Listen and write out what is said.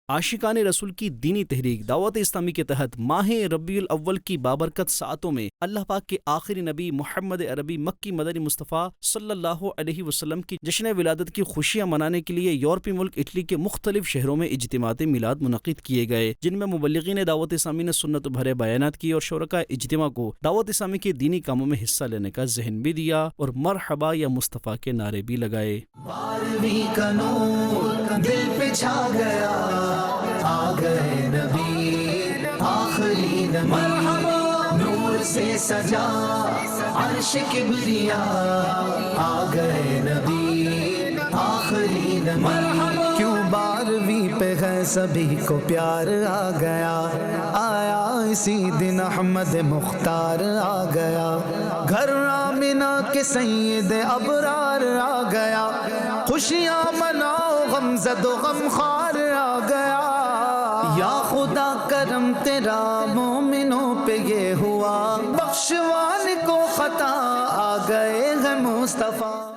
عاشقان رسول کی دینی تحریک دعوت اسلامی کے تحت ماہ ربیع الاول کی بابرکت ساعتوں میں اللہ پاک کے آخری نبی محمد عربی مکی مدنی مصطفیٰ صلی اللہ علیہ وسلم کی جشن ولادت کی خوشیاں منانے کے لیے یورپی ملک اٹلی کے مختلف شہروں میں اجتماعات میلاد منعقد کیے گئے، جن میں مبلغین دعوت اسلامی نے سنت بھرے بیانات کیے اور شرکاء اجتماع کو دعوت اسلامی کے دینی کاموں میں حصہ لینے کا ذہن بھی دیا اور مرحبا یا مصطفیٰ کے نعرے بھی لگائے۔ بارہویں کا نور دل پہ چھا گیا، آ گئے نبی آخری نبی، مرحبا نور سے سجا عرش کبریا، آ گئے نبی آخری نبی، مرحبا کیوں 12ویں پہ ہے سبھی کو پیار آ گیا، آیا اسی دن احمد مختار آ گیا، گھر آمنہ کے سید ابرار آ گیا، خوشیاں مناؤ غم زد و غم خوار آ گیا، یا خدا کرم تیرا مومنوں پہ یہ ہوا، بخشوان کو خطا آ گئے ہیں مصطفیٰ۔